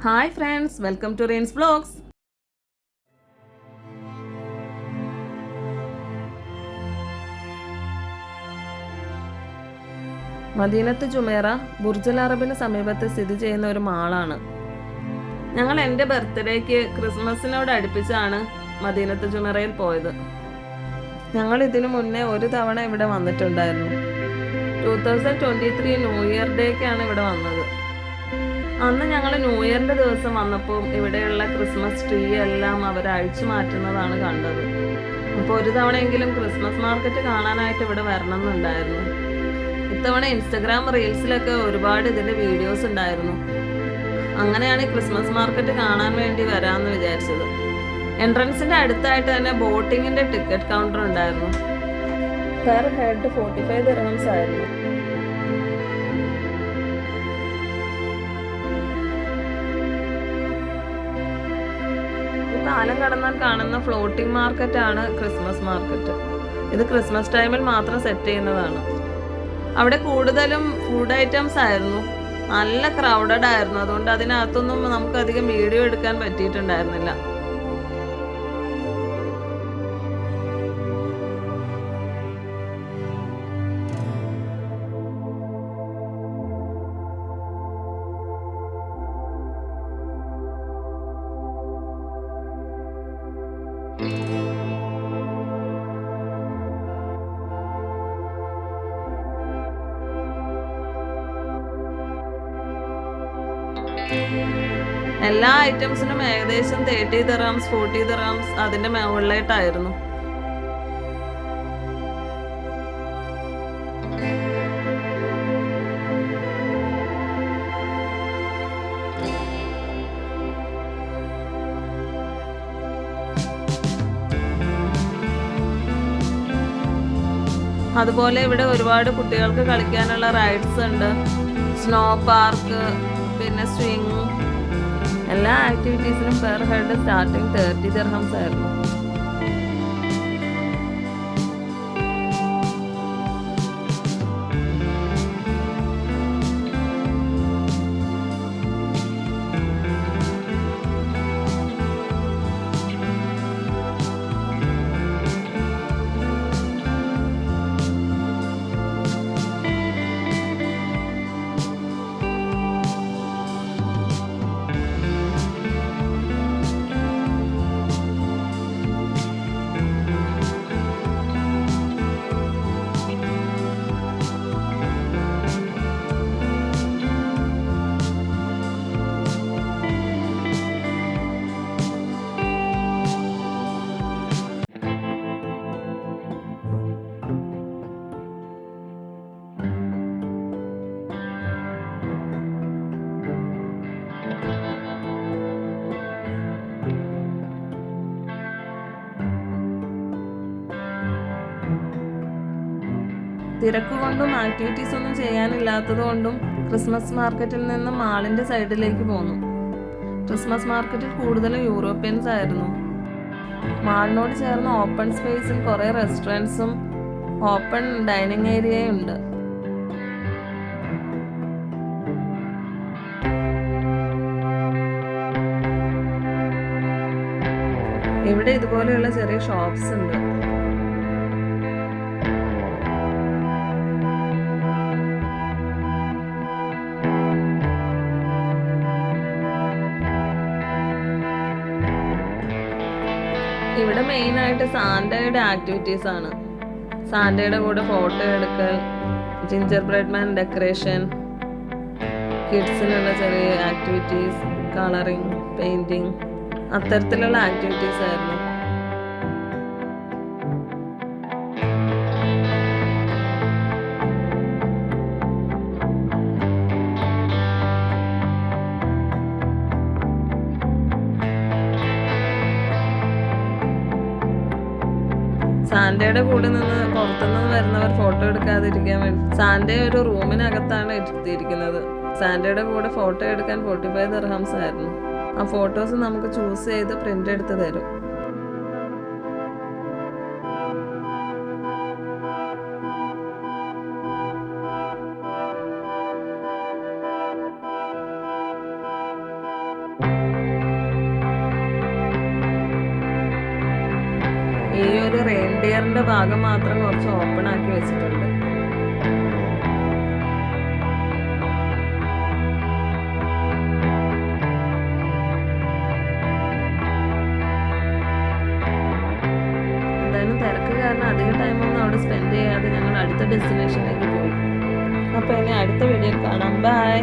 Hi friends, welcome to rains vlogs. Madinat Jumeirah ബുർജുൽ അറബിന് സമീപത്ത് സ്ഥിതി ചെയ്യുന്ന ഒരു മാളാണ്. ഞങ്ങൾ എൻ്റെ ബർത്ത്ഡേക്ക് ക്രിസ്മസിനോട് അടുപ്പിച്ചാണ് മദീനത്ത് ജുമേറയിൽ പോയത്. ഞങ്ങൾ ഇതിനു മുന്നേ ഒരു തവണ ഇവിടെ വന്നിട്ടുണ്ടായിരുന്നു. 2023 ന്യൂ ഇയർ ഡേക്കാണ് ഇവിടെ വന്നത്. അന്ന് ഞങ്ങൾ ന്യൂ ഇയറിൻ്റെ ദിവസം വന്നപ്പോൾ ഇവിടെയുള്ള ക്രിസ്മസ് ട്രീ എല്ലാം അവർ അഴിച്ചു മാറ്റുന്നതാണ് കണ്ടത്. അപ്പോൾ ഒരു തവണയെങ്കിലും ക്രിസ്മസ് മാർക്കറ്റ് കാണാനായിട്ട് ഇവിടെ വരണം എന്നുണ്ടായിരുന്നു. ഇത്തവണ ഇൻസ്റ്റഗ്രാം റീൽസിലൊക്കെ ഒരുപാട് ഇതിൻ്റെ വീഡിയോസ് ഉണ്ടായിരുന്നു. അങ്ങനെയാണ് ഈ ക്രിസ്മസ് മാർക്കറ്റ് കാണാൻ വേണ്ടി വരാമെന്ന് വിചാരിച്ചത്. എൻട്രൻസിൻ്റെ അടുത്തായിട്ട് തന്നെ ബോട്ടിങ്ങിൻ്റെ ടിക്കറ്റ് കൗണ്ടർ ഉണ്ടായിരുന്നു. പെർ ഹെഡ് 45 ദിർഹംസ് ആയിരുന്നു. പാലം കടന്നാൽ കാണുന്ന ഫ്ലോട്ടിംഗ് മാർക്കറ്റാണ് ക്രിസ്മസ് മാർക്കറ്റ്. ഇത് ക്രിസ്മസ് ടൈമിൽ മാത്രം സെറ്റ് ചെയ്യുന്നതാണ്. അവിടെ കൂടുതലും ഫുഡ് ഐറ്റംസ് ആയിരുന്നു. നല്ല ക്രൗഡഡ് ആയിരുന്നു. അതുകൊണ്ട് അതിനകത്തൊന്നും നമുക്ക് അധികം വീഡിയോ എടുക്കാൻ പറ്റിയിട്ടുണ്ടായിരുന്നില്ല. എല്ലാ ഐറ്റംസിനും ഏകദേശം 30 ദിർഹംസ് 40 ദിർഹംസ് അതിന്റെ മുകളിലായിട്ടായിരുന്നു. അതുപോലെ ഇവിടെ ഒരുപാട് കുട്ടികൾക്ക് കളിക്കാനുള്ള റൈഡ്സ് ഉണ്ട്. സ്നോ പാർക്ക്, പിന്നെ സ്വിങ്, എല്ലാ ആക്ടിവിറ്റീസിനും പെർ ഹെഡ് സ്റ്റാർട്ടിങ് 30 ദിർഹംസ് ആയിരുന്നു. തിരക്കുകൊണ്ടും ആക്ടിവിറ്റീസ് ഒന്നും ചെയ്യാനില്ലാത്തത് കൊണ്ടും ക്രിസ്മസ് മാർക്കറ്റിൽ നിന്ന് മാളിൻ്റെ സൈഡിലേക്ക് പോന്നു. ക്രിസ്മസ് മാർക്കറ്റിൽ കൂടുതലും യൂറോപ്യൻസ് ആയിരുന്നു. മാളിനോട് ചേർന്ന് ഓപ്പൺ സ്പേസിൽ കുറേ റെസ്റ്റോറൻറ്റ്സും ഓപ്പൺ ഡൈനിങ് ഏരിയയും ഉണ്ട്. ഇവിടെ ഇതുപോലെയുള്ള ചെറിയ ഷോപ്സ് ഉണ്ട്. ഇവിടെ മെയിനായിട്ട് സാന്റയുടെ ആക്ടിവിറ്റീസ് ആണ്. സാന്റയുടെ കൂടെ ഫോട്ടോ എടുക്കൽ, ജിഞ്ചർ ബ്രെഡ് മാൻ ഡെക്കറേഷൻ, കിഡ്സിനുള്ള ചെറിയ ആക്ടിവിറ്റീസ്, കളറിങ്, പെയിൻറ്റിങ്, അത്തരത്തിലുള്ള ആക്ടിവിറ്റീസ് ആയിരുന്നു. സാന്റയുടെ കൂടെ നിന്ന് പുറത്തുനിന്ന് വരുന്നവർ ഫോട്ടോ എടുക്കാതിരിക്കാൻ വേണ്ടി സാന്റയെ ഒരു റൂമിനകത്താണ് ഇരുത്തിയിരിക്കുന്നത്. സാന്റയുടെ കൂടെ ഫോട്ടോ എടുക്കാൻ 45 ദിർഹംസ് ആയിരുന്നു. ആ ഫോട്ടോസ് നമുക്ക് ചൂസ് ചെയ്ത് പ്രിന്റ് എടുത്ത് തരും. ഒരു റെയിൻഡിയറിന്റെ ഭാഗം മാത്രം കുറച്ച് ഓപ്പൺ ആക്കി വെച്ചിട്ടുണ്ട്. എന്തായാലും തിരക്ക് കാരണം അധികം ടൈമൊന്നും അവിടെ സ്പെൻഡ് ചെയ്യാതെ ഞങ്ങൾ അടുത്ത ഡെസ്റ്റിനേഷനിലേക്ക് പോയി. അപ്പോൾ ഇനി അടുത്ത വീഡിയോയിൽ കാണാം. ബൈ.